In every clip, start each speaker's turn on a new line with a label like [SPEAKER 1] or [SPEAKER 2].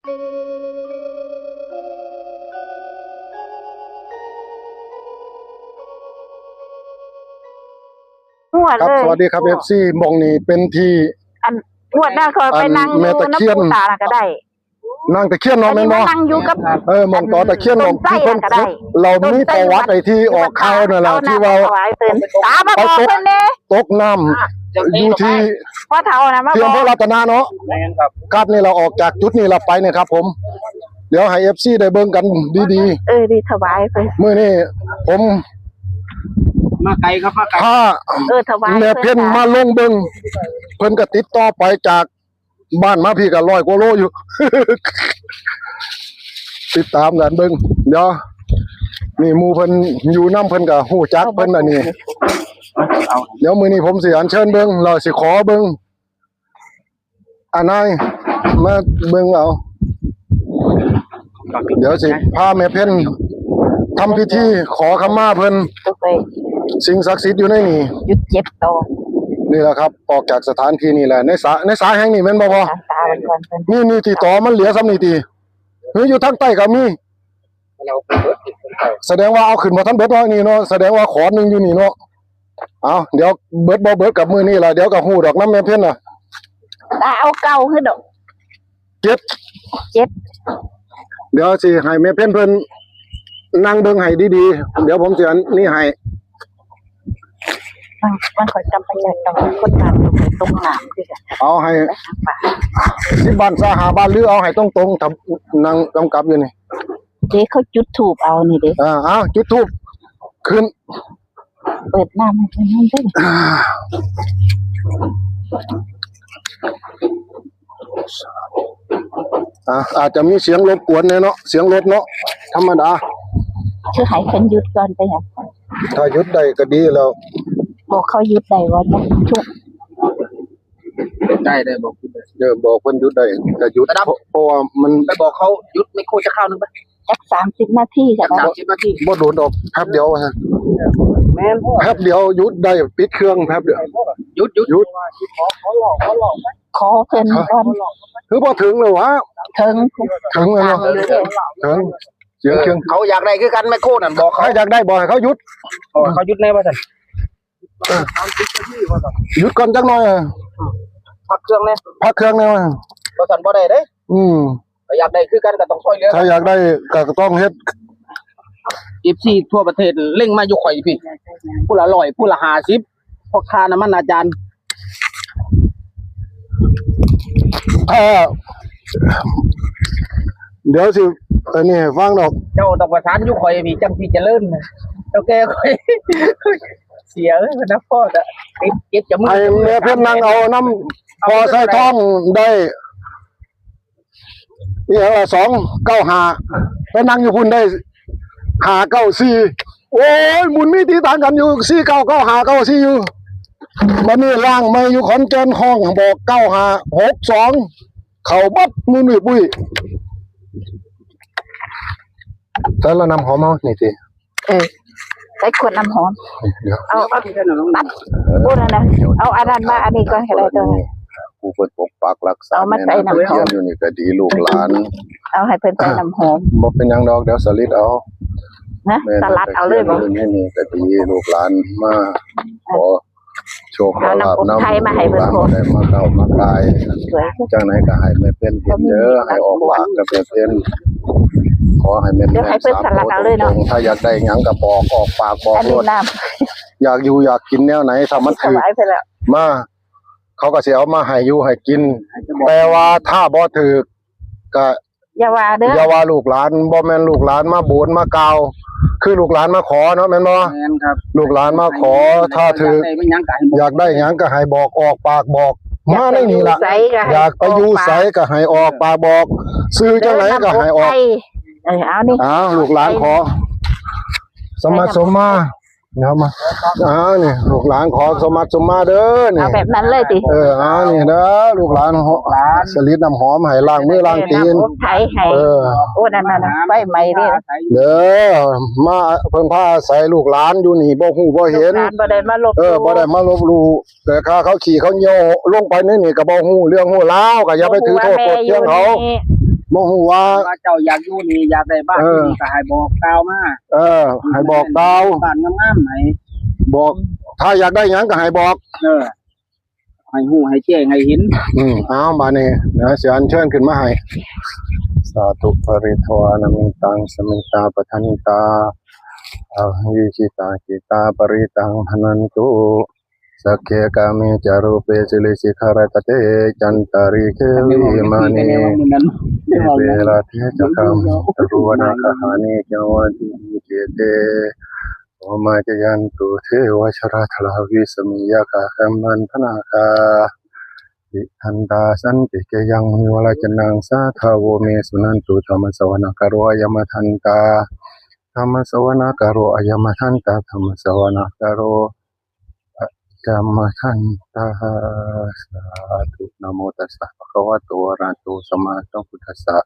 [SPEAKER 1] ครับสวัสดีครับ FC มองนี่เป็นที่
[SPEAKER 2] อันงวดหน้าเคยไปนั่งอยู่น้ำปูตาก็ได้
[SPEAKER 1] นั่งตะเคียนเนาะแม่นบ่
[SPEAKER 2] นั่งอยู่กับ
[SPEAKER 1] มองต่อตะเคียนมองที่เพิ่นเรามีประวัติไอ้ที่ออกข่าวนั่นล่ะที่ว่า
[SPEAKER 2] ตาบ่บอกเพิ่นเด้
[SPEAKER 1] ตกน้ำอยู่ที่
[SPEAKER 2] พ่อเฒ่านะมาบอก
[SPEAKER 1] ที่อำเภอรัตนาเนาะครับนี่เราออกจากจุดนี้เราไปเนี่ยครับผมเดี๋ยวให้ FC ได้เบิ่งกันดี
[SPEAKER 2] ดีถวายเพิ่น
[SPEAKER 1] มื้อนี้ผม
[SPEAKER 3] มาไกลครับมาไกล
[SPEAKER 2] ถวาย
[SPEAKER 1] แม่เพิ่นมาลงเบิ่งเพิ่นก็ติดต่อไปจากบ้านมาพี่ก็100 กว่าโลอยู่ ติดตามกันเบิ่งเดี๋ยวนี่หมู่เพิ่นอยู่นำเพิ่นก็ฮู้จักเพิ่นอันนี้เดี๋ยวมื้อนี้ผมสิอัญเชิญเบิ่งเราสิขอเบิ่งนายมาเบิ่งเอาเดี๋ยวสิพาแม่เพิ่นทำพิธีขอขมาเพิ่นสิ่งศักดิ์สิทธิ์อยู่ในนี่
[SPEAKER 2] หยุดเจ็บตอ
[SPEAKER 1] นี่แหละครับออกจากสถานที่นี่แหละในสาแห่งนี้แม่นบ่พอนี่ที่ต่อมันเหลือซ้ำนี่ติอยู่ทางใต้ก็มีแสดงว่าเอาขึ้นมาทั้งเบิดน้อยนี่เนาะแสดงว่าขอนึงอยู่นี่เนาะเอาเดี๋ยวเบิดบ่เบิดกับมื้อนี้ล่ะเดี๋ยวก็ฮู้ดอกนำแม่เพิ่นน่ะ
[SPEAKER 2] เอาเก่าคือดอก
[SPEAKER 1] 7เดี๋ยวสิให้แม่เพิ่นนั่งเบิ่งให้ดีๆเดี๋ยวผมสิอันนี้ให้
[SPEAKER 2] มันค่อยจำไปเลยต้องคนตามตรงน้ำคือกัน
[SPEAKER 1] เอาให้10 บ้าน25 บ้านหรือเอาให้ตรงๆทำนั่งกำกับอยู่นี่
[SPEAKER 2] เด้เขาจุดธูปเอานี่เด้
[SPEAKER 1] เอาจุดธูปขึ้น
[SPEAKER 2] เปิดน้ำให้เพิ่นเด้
[SPEAKER 1] อาจจะมีเสียงรบกวนเนาะเสียงรถเนาะธรรมดา
[SPEAKER 2] คือให้เพิ่นหยุดก่อนไปหยัง
[SPEAKER 1] ถ้าหยุดได้ก็ดีแล้ว
[SPEAKER 2] บอกเขาหยุดได้ว่าจังชุ
[SPEAKER 3] ได้บอก
[SPEAKER 1] บอกเพิ่นหยุดได้ก็หยุดเพราะว่ามัน
[SPEAKER 3] ไปบอกเขาหยุดไม่โคจะเข้านึงป่ะ
[SPEAKER 2] สัก30 นาทีจ้ะ
[SPEAKER 3] 30 นาที
[SPEAKER 1] บ่โดนดอกแป๊บเดียวฮะ
[SPEAKER 3] แม่น
[SPEAKER 1] แป๊บเดียวหยุดได้ปิดเครื่องแป๊บเดียว
[SPEAKER 3] หยุด
[SPEAKER 2] ขอหลอกขอเพิ่นก่อน
[SPEAKER 1] คือบ่ถึงเลยวะ
[SPEAKER 2] ถึง
[SPEAKER 1] แล้วเนาะถึงเสียงเครื่อง
[SPEAKER 3] เขาอยากได้คือกันแม่โคนั่นบอก
[SPEAKER 1] เขาอยากได้บอกให้เขาหยุด
[SPEAKER 3] เขาหยุดแน่ว่าซั่น
[SPEAKER 1] หยุดก่อนจักหน่อย
[SPEAKER 3] พักเครื่องแน่ว่าซั่นบ่ได้เด้อยากได้คือกันก็ต้องช่วยเหลือ
[SPEAKER 1] ถ้าอยากได้ก็ต้องเฮ็ด
[SPEAKER 3] FCทั่วประเทศเร่งมาอยู่ข่อยพี่ผู้ละ100ผู้ละ50พวกค่าน้ำมันอาจารย์
[SPEAKER 1] เดี๋ยวสิอันนี้ฟังดอก
[SPEAKER 3] เจ้าต้องประสานอยู่ข่อยพี่จังพี่เจริญเจ้าแกข่อยเสียนะพ่อจะเก็บจะมือ
[SPEAKER 1] ไอ้แม่เพิ่นนั่งเอาน้ำพอใส่ท้องได้นี่295ไปนั่งอยู่พุ่นได้594โอ้ยหมุนมีที่ต่างกันอยู่499594อยู่บัดนี้ล่างมาอยู่ขอนแก่นห้องบอก9562เข้าบัดมือนี่ปุ้ยแต่ละน้ำหอมเฮานี่สิ
[SPEAKER 2] ใส่ขวดน้ำหอมเอาตัดพูดนะเอาอันนั้นมาอันนี้ก่อนก็ได้ตัว
[SPEAKER 1] ผู้เพิ่นปกปักรักษาแม่น้ำเทียนอยู่นี่ก็ดีลูกหลาน
[SPEAKER 2] เอาให้เพิ่นใส่น้ำหอม
[SPEAKER 1] บ่เป็นหยังดอกเดี๋ยวสลิดเอา
[SPEAKER 2] นะสลัดเอาเลยบ่
[SPEAKER 1] นี่ก็ดีลูกหลานมาขอโชคขอลาภนำ
[SPEAKER 2] มาให้เพิ่นขอ
[SPEAKER 1] ได้มาเข้ามากายจังไหนก็ให้แม่เพิ่นเห็นเด้อให้ออกปากกับแม่เพิ่นขอให้แม่เพิ่น
[SPEAKER 2] สลัดเอาเลยเนาะ
[SPEAKER 1] ถ้าอยากได้หยังก็บอกออกปากบอกโลดอยากอยู่อยากกินแนวไหนถ้ามันถือมาเขาก็สิเอามาให้อยู่ให้กินแต่ว่าถ้าบ่ถือก็
[SPEAKER 2] อย่าว่าเด้อ
[SPEAKER 1] อย่าว่าลูกหลานบ่แม่นลูกหลานมาโบนมากล่าวคือลูกหลานมาขอเนาะแม่นบ่
[SPEAKER 3] แม่นครับ
[SPEAKER 1] ลูกหลานมาขอถ้าถืออยากได้หยังก็ให้บอกออกปากบอกมาได้นี่ล่ะอยากไปอยู่ไสก็ให้ออกปากบอกซื้อจังไหนก็ให้ออก
[SPEAKER 2] เอานี่
[SPEAKER 1] ลูกหลานขอสมมาสมมาเนาะมานี่ลูกหลานขอสมมาสมมาเด้อนี่
[SPEAKER 2] เอาแบบนั้นเลยติ
[SPEAKER 1] นี่เด้อลูกหลานสลิดน้ำหอมให้ล้างมือล้างตีน
[SPEAKER 2] ไถให้โอ้นั่นไฟใหม่นี่
[SPEAKER 1] เด้อมาเพิ่นพาใส่ลูกหลานอยู่นี่บ่ฮู้บ่เห็น
[SPEAKER 2] บ่ได้มาลบ
[SPEAKER 1] บ่ได้มาลบลู่แต่เขาขี่เขาโยลงไปนี่ก็บ่ฮู้เรื่องฮู้ราวก็อย่าไปถือโทษโกรธเคืองเขา บ่ฮู้ว่า
[SPEAKER 3] ว่าเจ้าอยากอยู่นี่อยากได้บ้านที่นี่ก็ให้บอกกล่าวมา
[SPEAKER 1] ให้บอกดาว
[SPEAKER 3] บ้านงามๆไหน
[SPEAKER 1] บอก ถ้าอยากได้หยังก็ให้บอก
[SPEAKER 3] ให้ฮู้ให้แจ้งให้เห็น
[SPEAKER 1] เอามานี่นะเสียอัญเชิญขึ้นมาให้สาธุปริทวานามิตังสมิตาปทันตาอาหิชิตากิตาปริตังหนันตุสักเคกามิจารุเปสิลิสิขารตเตจันตาริเควิมานีเวลาเทจักรรมตรุวนาคหานิจวัติเจเตโอมาจยันตุเทวชราธลาวิสมิยาคาคัมมันธนาคาอิทันตาสันติเกยังมุนิวลาจนังสาทาวเมสุนันตุธรรมสวนาคารวายมทันตาธรรมสวนาคารวายมทันตาธรรมสวนาคารวายมทันตาสาธุนะโมตัสสะภะคะวะโตอะระหะโตสัมมาสัมพุทธัสสะ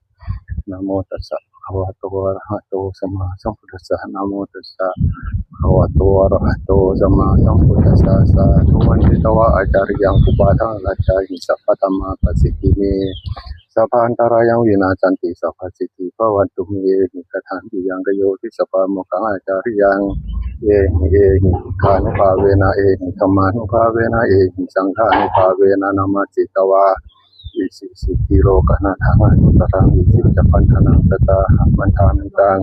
[SPEAKER 1] นะโมตัสสะภะคะวะโตอะระหะโตสัมมาสัมพุทธัสสะนะโมตัสสะภะคะวะโตอะระหะโตสัมมาสัมพุทธัสสะสาธุวันติตวะอาจาริยังอุปาทาราชาหิสัพพะธัมมาปสิทธิเมสัพพันตรายังวินาจันติสัพพสิทธิภวันตุเมหิกขันติยังกโยทิสัพพะโมกขังอาจาริยังเอหิคานุภาเวนะเอหิธรรมานุภาเวนะเอหิสังฆานุภาเวนะนามาจิตวาอิสิสิกิโลกนาทังอนุตรังอิสิจัปปันธนังสตาหัมันทามิตัง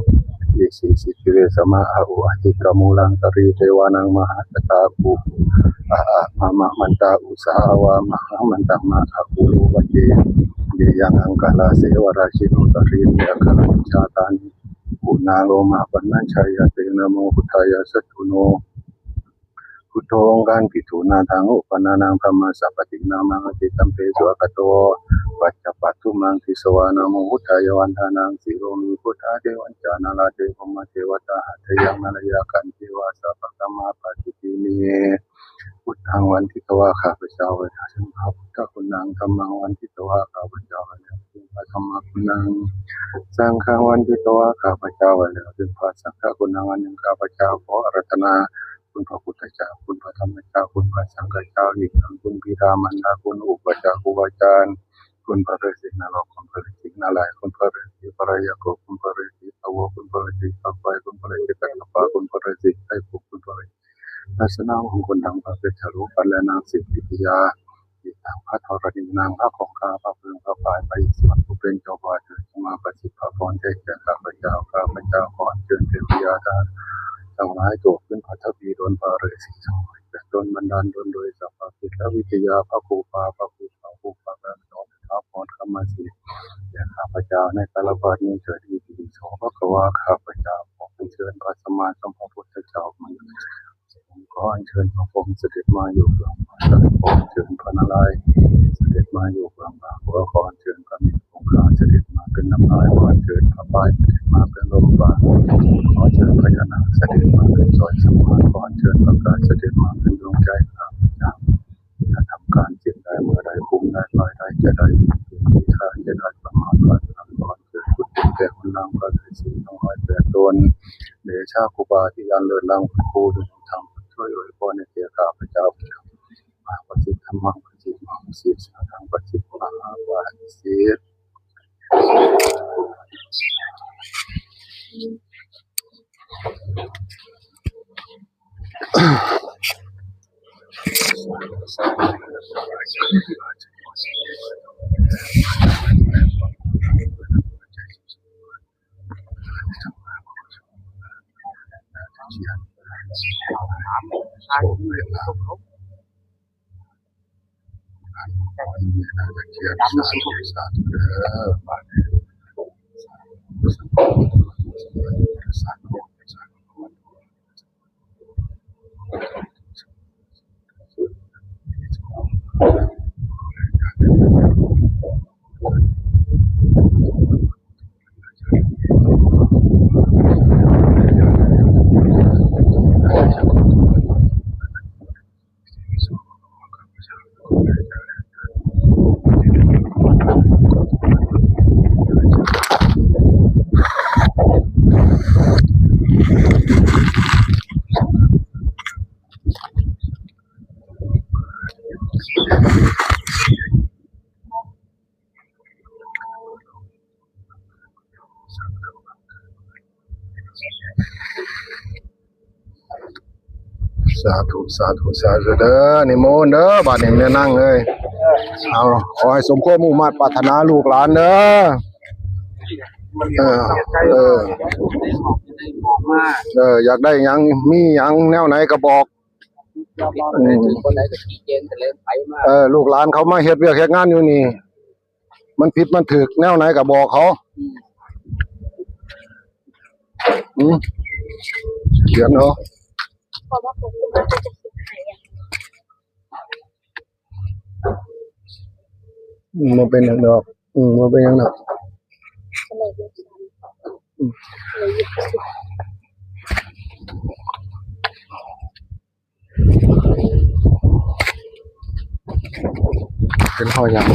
[SPEAKER 1] อิสิสิกิเวสมาอาอุอธิกมูลังตรีเทวานังมหาสตาภูมะมันตาอุสาวามหามันตังมาอาภูโลวะเจเยยังอังคาลาเสวราชิโนตรีเนอัคคลัญชาตานิปุนาโลมาปันนัญชัยเตนะโมพุทธายะสัตถุโนพุทโธองค์การภิกษุนาทังอุปนานังธรรมะสัพพตินามังอติตัมเปสุอคโตปัจจปัตถุมังทิสวานะโมพุทธายะวันทานังสิโรมิพุทธาเทวันจานาลาเทภมะเทวตาหัตถยังนรยาคันเทวาสัพพะธรรมาปฏิทิเนพุทธังวันทิตวาข้าพเจ้าไว้ถึงพระพุทธคุณนางธรรมังวันทิตวาข้าพเจ้าไว้ถึงพระธรรมคุณนางสังฆังวันทิตวาข้าพเจ้าไว้ถึงพระสังฆคุณนางวันหนึ่งข้าพเจ้าขออาราธนาคุณพระพุทธเจ้าคุณพระธรรมเจ้าคุณพระสังฆเจ้าอีกทั้งคุณบิดามารดาคุณอุปชาครูอาจารย์คุณพระฤาษีนรกคุณพระฤาษีนาลายคุณพระฤาษีปรายโกคุณพระฤาษีตวคุณพระฤาษีปัปไฟคุณพระฤาษีกัลปะคุณพระฤาษีไตรภพคุณพระฤาษีลักษณะของคนดังพระเวชรูปและนางสิทธิปิยาอีกทั้งพระธรณีนางพระของข้าพระเพื่อนพระฝ่ายไปสวรรค์ผู้เป็นเจ้าฟ้าเถิดมาประสิทธิ์พระพรเทศแก่ข้าพเจ้าขอเชิญเทพยาดาทั้งหลายโจทย์ขึ้นพระทวีโดนพระฤาษีทั้งหลายแต่ตนบันดาลโดยสัพพะสิทธิวิทยาพระครูพระแบบสอนพระพรคำมาสิแก่ข้าพเจ้าในกาลบัดนี้เถิดอีกโสภควาข้าพเจ้าขอเชิญพระสัมมาสัมพุทธเจ้ามาขออัญเชิญพระพรหมเสด็จมาอยู่เบื้องบนขออัญเชิญพระนารายณ์เสด็จมาอยู่เบื้องบนขออัญเชิญพระมิตรองค์ข้าเสด็จมาเป็นน้ำลายขออัญเชิญพระปลายเสด็จมาเป็นลมบาขออัญเชิญพญานาคเสด็จมาเป็นสอยสมานขออัญเชิญพระกายเสด็จมาเป็นดวงใจข้าพเจ้าจะทำการสิ่งใดเมื่อใดคุ้มใดลอยใดจะได้มีค่าจะได้ประมาทพลาดพลั้งก่อนเกิดพุทธแก่คนนางพระฤาษีทั้งหลายแปดตนเดชะครูบาที่ยันเลิศลังครูดุจธรรมช่วยอวยพรในเกียรติข้าพเจ้ามาปฏิธรรมังปฏิมังศีลทางปฏิมหาวาสี สาธุสาธุสาธุเด้อนิมนต์เด้อบาดนี้แม่นั่งเอ้ยเอาขอให้สมความมุ่งมั่นปรารถนาลูกหลานเด้อเออเอออยากได้หยังมีหยังแนวไหนก็บอก
[SPEAKER 3] คนไหนก็ขี้เกียจแต่เลยไปมา
[SPEAKER 1] ลูกหลานเขามาเฮ็ดเวียกเฮ็ดงานอยู่นี่มันผิดมันถูกแนวไหนก็บอกเขาเขียนเนาะมันเป็นอย่างดอกมันเป็นอย่างดอกเป็นข้ออย่าง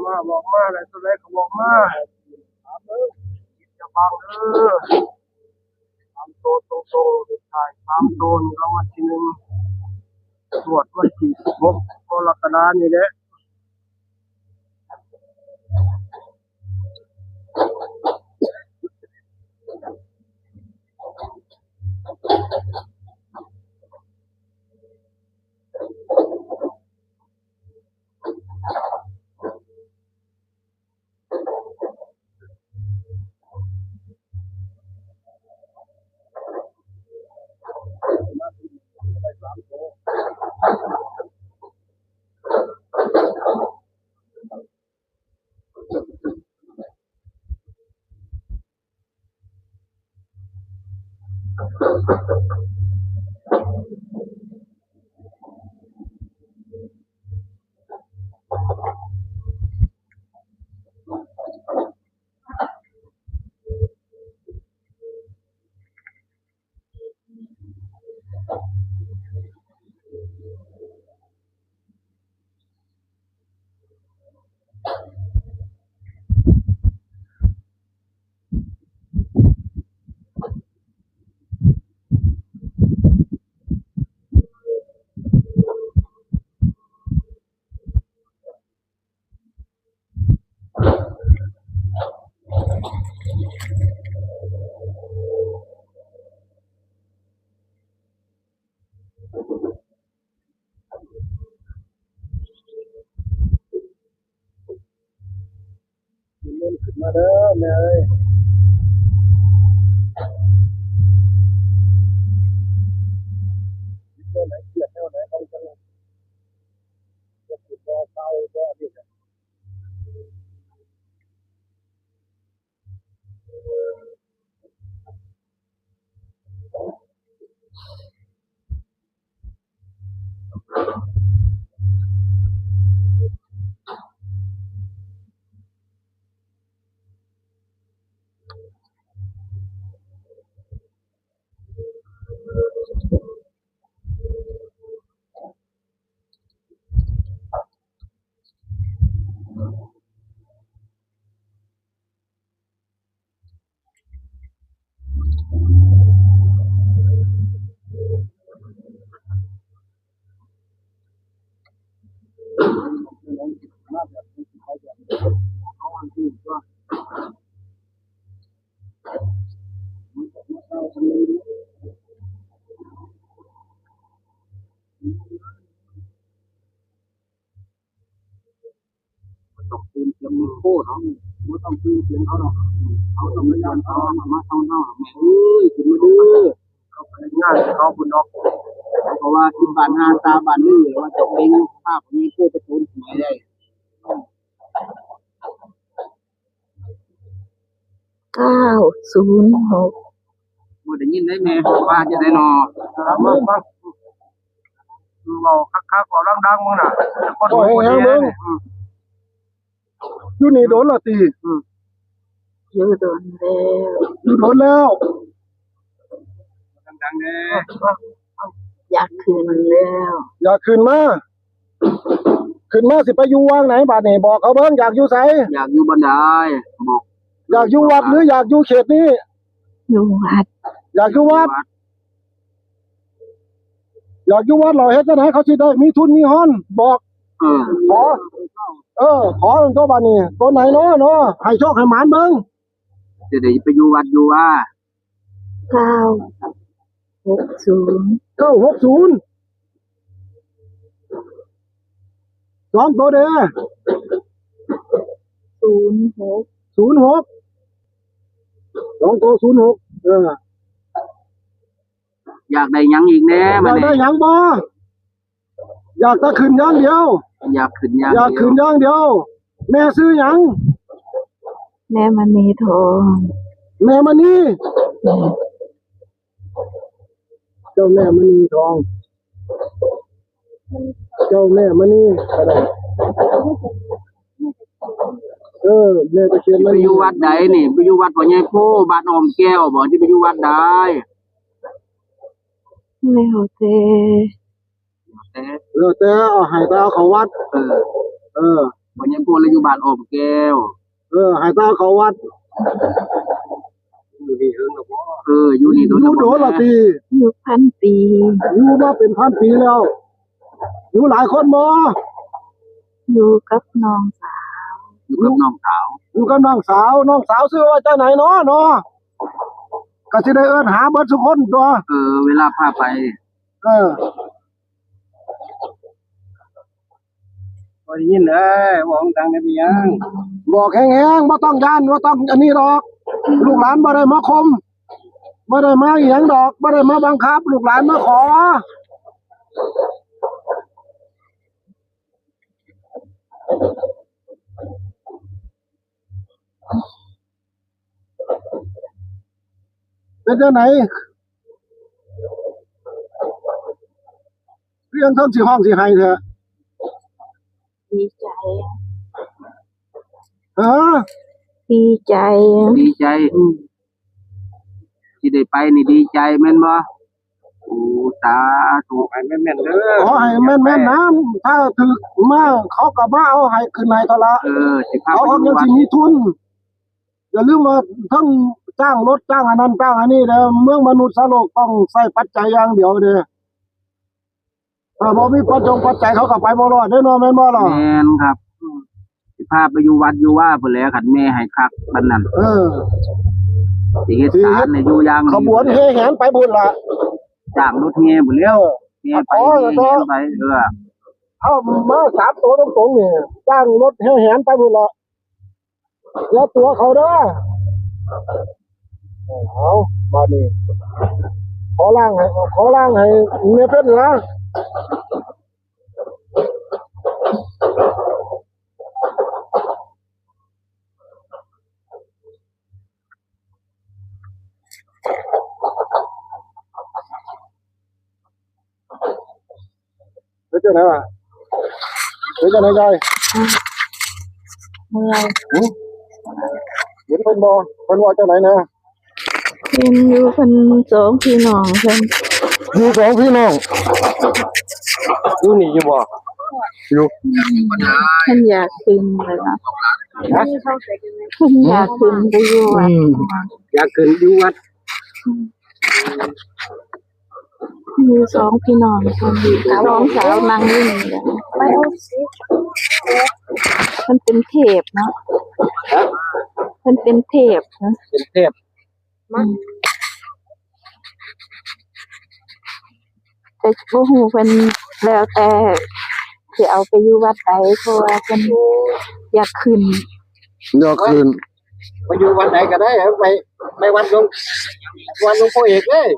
[SPEAKER 3] มาบอกมาอะไรตัวไหนก็บอกมา
[SPEAKER 1] ฟังเด้อตามโตตรงๆเด็กชายตามโตนรางวัลที่หนึ่งตรวจวันที่16กรกฎาคมนี่แหละเล่นขึ้นมาเด้อแม่เอ้ยเท่าไหนเกลียดเท่าไหนต้องจังจะติดรอเศร้าก็ดีนะเขาอันที่ว่าเศร้าทำไมต้องคืนเสียงมือโคตรเขาไม่ต้องคืนเสียงเขาหรอกเขาต้องไม่ยอมเขามาเท่าแม่เอ้ยขึ้นมาดื้อเขาไปงานเขาคุณนกเพราะว่าที่บ้านงานตาบ้านนี่หรือว่าจะเป็นภาพมีโคตรตูนสวยได้
[SPEAKER 2] 906
[SPEAKER 3] บ่ได้ยินได้แม่ว่าจะได้นอ
[SPEAKER 1] ฟังเราคักๆเราดังๆมึงน่ะคนโอ้ยมึงอยู่นี่โดนละตี
[SPEAKER 2] อยู่โดนแล้ว
[SPEAKER 1] อยู่โดนแล้ว
[SPEAKER 3] ดังๆเด้อ
[SPEAKER 2] อยากคืนแล้ว
[SPEAKER 1] อยากขึ้นมาสิไปอยู่ว่างไหนบาดนี่บอกเขาเบิ่งอยากอยู่ไส
[SPEAKER 3] อยากอยู่บันไดบอก
[SPEAKER 1] อยากอยู่วัดหรืออยากอยู่เขตนี้
[SPEAKER 2] อยู่วัด
[SPEAKER 1] อยากอยู่วัดอยากอยู่วัดเหรอเฮ็ดจังได๋เขาสิได้มีทุนมีฮ้อนบอก ขอขอตัวบาดนี้ตัวไหนเนาะให้โชคให้หมานเบิ่ง
[SPEAKER 3] จะได้ไปอยู่วัดอยู่ว่า
[SPEAKER 2] 960
[SPEAKER 1] 960 2ตัวเด้อ
[SPEAKER 2] 06
[SPEAKER 1] 06 2ตัว06
[SPEAKER 3] อยากได้หยังอีกแน่
[SPEAKER 1] อ
[SPEAKER 3] บั
[SPEAKER 1] ยา
[SPEAKER 3] ด
[SPEAKER 1] กได้
[SPEAKER 3] นี้
[SPEAKER 1] หยังบ่อยากจะขึ้นอย่างเดียว
[SPEAKER 3] อยากขึ้นอย่าง
[SPEAKER 1] อยาก
[SPEAKER 3] เดีย
[SPEAKER 1] ขึ้
[SPEAKER 3] วน
[SPEAKER 1] อย่างเดียว แม่ซื้อหยัง
[SPEAKER 2] แม่มณีทอง
[SPEAKER 1] แม่มณีเจ้าแม่มณีทอง เจ้าแม่มณีอะไรแม่ตะเคียน
[SPEAKER 3] ไป
[SPEAKER 1] มณี
[SPEAKER 3] อยู่วัดใดนี่ไปอยู่วัดพ่อใหญ่โพบ้านอ้อมแก้วบ่ที่ไปอยู่วัดใด
[SPEAKER 2] แล้วแต่
[SPEAKER 3] แต่
[SPEAKER 1] แต่เอาให้ตาเขาวัด เออ
[SPEAKER 3] พ่อใหญ่โพเลยอยู่บ้านอ้อมแก้ว
[SPEAKER 1] ให้ตาเขาวัด อยู่นี่เฮิงแล้วบ่
[SPEAKER 3] อยู่นี่
[SPEAKER 1] อยู่โดนละตี
[SPEAKER 2] อยู่พันปี
[SPEAKER 1] อยู่มาเป็นพันปีแล้วอยู่หลายคนบ่
[SPEAKER 2] อยู่กับน้องสาว
[SPEAKER 3] อยู่กับน้องสาว
[SPEAKER 1] อยู่กับน้องสาวชื่อว่าเจ้าไหนเนาะก็สิได้เอิ้นหาเบิดทุกคนตัว
[SPEAKER 3] เวลาพาไป
[SPEAKER 1] เออ
[SPEAKER 3] บ่ได้ยินเลยบอกดังได้มียัง
[SPEAKER 1] บอกแห้งๆบ่ต้องย่านบ่ต้องอันนี้ดอก ลูกหลานบ่ได้มาคมบ่ได้มาอีหยังดอกบ่ได้มาบังคับ ลูกหลานมาขอเป็นจังไหนเรื่องเทั้งสิห้องสิให้เถอะ
[SPEAKER 2] ดีใจ
[SPEAKER 1] ดีใจ
[SPEAKER 3] ดีใจที่ได้ไปนี่ดีใจแม่นบ่โอ้สาธุให้แม่นๆเด้อ
[SPEAKER 1] ขอให้แม่นๆนะถ้าถึกมาเขาก็มาเอาให้ขึ้นให้เท่าละ
[SPEAKER 3] สิพา
[SPEAKER 1] เขา
[SPEAKER 3] ไป
[SPEAKER 1] ก็
[SPEAKER 3] อยู่
[SPEAKER 1] ยัง
[SPEAKER 3] วัด
[SPEAKER 1] สิมีทุนอย่าลืมว่าทั้งจ้างรถจ้างอันนั้นจ้างอันนี้เด้อเมืองมนุษย์สโลกต้องใช้ปัจจัยอย่างเดียวเด้อถ้าบ่มีปัจจัยเขาก็ไปบ่รอดเด้อเนาะแม่นบ่ล่ะ
[SPEAKER 3] แม่นครับสิพาไปอยู่วัดอยู่ว่าพุ่นแหล้วคันแม่ให้คักปานนั้น สิเฮ็ดศาลเนี่ยอยู่อย่าง
[SPEAKER 1] ขบวนแห่แหนไปบุญล่ะ
[SPEAKER 3] จ้างรถแห่พุ่นแล้วแห่ไปแห่ไป
[SPEAKER 1] เอามา3ตัวตรงๆนี่จ้างรถแห่แหนไปบุญล่ะแล้วตัวเขาเด้อเอามานี่ขอล่างให้เมียเพิ่นนะเป็นจังไดวะเป็นจังไดยาย
[SPEAKER 2] เมื่อย
[SPEAKER 1] เห็นเพิ่นบ่เพิ่นว่าจังไดนะ
[SPEAKER 2] เป็นอยู่เพิ่นสองพี่น้องเพิ่น
[SPEAKER 1] อยู่สองพี่น้องอยู่นี่อยู่บ่อยู่
[SPEAKER 2] เพิ่นอยากขึ้นเลยนะเพิ่นอยากขึ้นไปอยู่วัด
[SPEAKER 3] อยากขึ้นอยู่วัด
[SPEAKER 2] มีสองพี่น้องคนดีสองสาวนั่งอยู่นี่แหละไปเอาสิมันเป็นเทพเนาะมันเป็นเทพนะ
[SPEAKER 3] เป็นเทพ
[SPEAKER 2] แต่บ่ฮู้เพิ่นแล้วแต่สิเอาไปอยู่วัดใดเพราะว่าเพิ่นอยากขึ้น
[SPEAKER 1] เดี๋ยวคืน
[SPEAKER 3] ไปอยู่วัดไหนก็ได้ไปวัดหลวงพ่อเอกเลย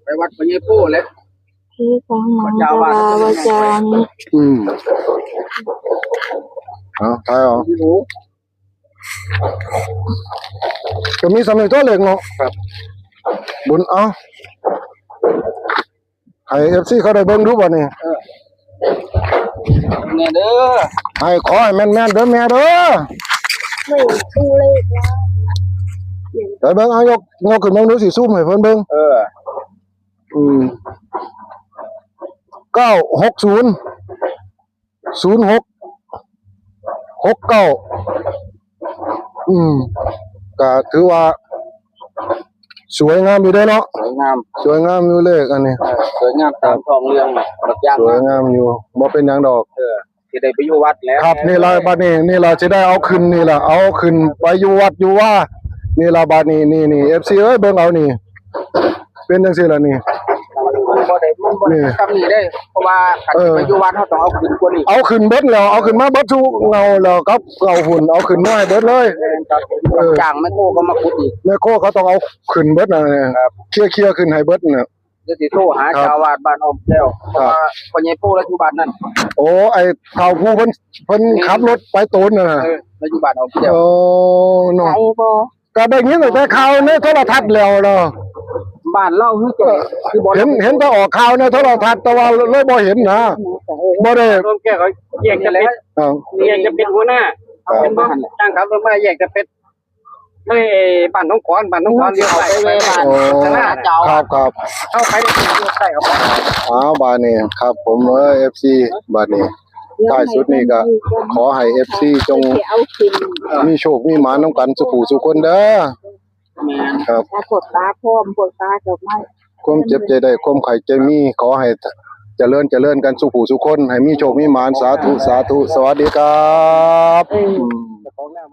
[SPEAKER 3] ไปวัดพญาปู่เลย
[SPEAKER 2] ที่สังมังกราวาจารย์
[SPEAKER 1] เอาไปเอา
[SPEAKER 3] พี่หนู
[SPEAKER 1] จะมีสำเร็จตัวเล็กเนาะครับบุญเอาให้ FC เขาได้เบิ่งดูบ่นี่
[SPEAKER 3] เนี่ยเด้อ
[SPEAKER 1] ให้ขอให้แม่นๆเด้อแม่เด้อ
[SPEAKER 2] ไม่ชูเลขแล้ว
[SPEAKER 1] ไปเบิ่งเอายกขึ้นเบิ่งดูสิซูมให้เพิ่นเบิ่ง960 06 69ก็ถือว่าสวยงามอยู่เด้อเนาะ
[SPEAKER 3] สวยงาม
[SPEAKER 1] สวยงามอยู่เลขอันนี้
[SPEAKER 3] สวยงามตามทองเรื่องบักย่าง
[SPEAKER 1] สวยงามอยู่บ่เป็นหยังดอก
[SPEAKER 3] ที่ได้ไปอยู่วัดแล้ว
[SPEAKER 1] ครับนี่ล่ะบัดนี้นี่ล่ะสิได้เอาขึ้นนี่ล่ะเอาขึ้นไปอยู่วัดอยู่ว่านี่ล่ะบัดนี้นี่ FC เอ้ยเบิ่งเอานี่เป็นจังซี่ล่ะนี่
[SPEAKER 3] มันบ่ได้ทำนี่ได้เพราะว่าคันไปอยู่วัดเฮาต้องเอาขึ้นกว่านี้
[SPEAKER 1] เอาขึ้นเบิดแล้วเอาขึ้นมาเบิดทุกเงาแล้วครับเอาหุ่นเอาขึ้นมาให้เบิดเลย
[SPEAKER 3] จ้างแม่โคก็มาขุดอีก
[SPEAKER 1] แม่โคเขาต้องเอาขึ้นเบิดน่ะเคลียร์ขึ้นให้เบิดน่ะ
[SPEAKER 3] เดี๋ยวสิโทรหาเจ้าอาวาสบ้านอ้อมแก้วเพราะว่าพญาปู่แล้วอยู่บ้านนั่น
[SPEAKER 1] โอ้ไอ้เฒ่าผู้เพิ่นขับรถไปโตนน่ะ
[SPEAKER 3] แล้วอยู่บ้านอ้อมแก้ว
[SPEAKER 1] โอ้เนาะ
[SPEAKER 2] ไปบ่
[SPEAKER 1] ก็ได้ยินแต่ข่าวในโทรทัศน์แล้วเนาะ
[SPEAKER 3] บ้านเล่าคือจะคือบ่
[SPEAKER 1] เห็นแต่ออกข่าวในโทรทัศน์แต่ว่าเลยบ่เห็นนะบ่ได้
[SPEAKER 3] อ้อมแก้วเขาแยกจะเป็น
[SPEAKER 1] อ้าว
[SPEAKER 3] แยกจะเป็นหัวหน้าเป็นบ่จ้างขับรถมาแยกจะเป็นไม่บ้านน้องขอนเลี้ยวไปบ้าน
[SPEAKER 1] โอ้
[SPEAKER 3] ชนะเจ้า
[SPEAKER 1] ครับ
[SPEAKER 3] เข้าไปในใต้เอาไป
[SPEAKER 1] อ้าวบาดนี้ครับผมFC บาดนี้ท้ายสุดนี่ก็ขอให้ FC จง
[SPEAKER 2] สิเอาขึ้น
[SPEAKER 1] มีโชคมีหมานำกันสุขสุขคนเด้อ
[SPEAKER 3] แม่น
[SPEAKER 1] ครับ
[SPEAKER 2] ตาปวดตาพร้อมปวดตาเกือบไม่
[SPEAKER 1] ความเจ็บใจได้ความไข้ใจมีขอให้เจริญกันสุขผู้สุขคนให้มีโชคมีหมานสาธุสาธุสวัสดีครับ
[SPEAKER 2] เออ
[SPEAKER 3] ของแล้ว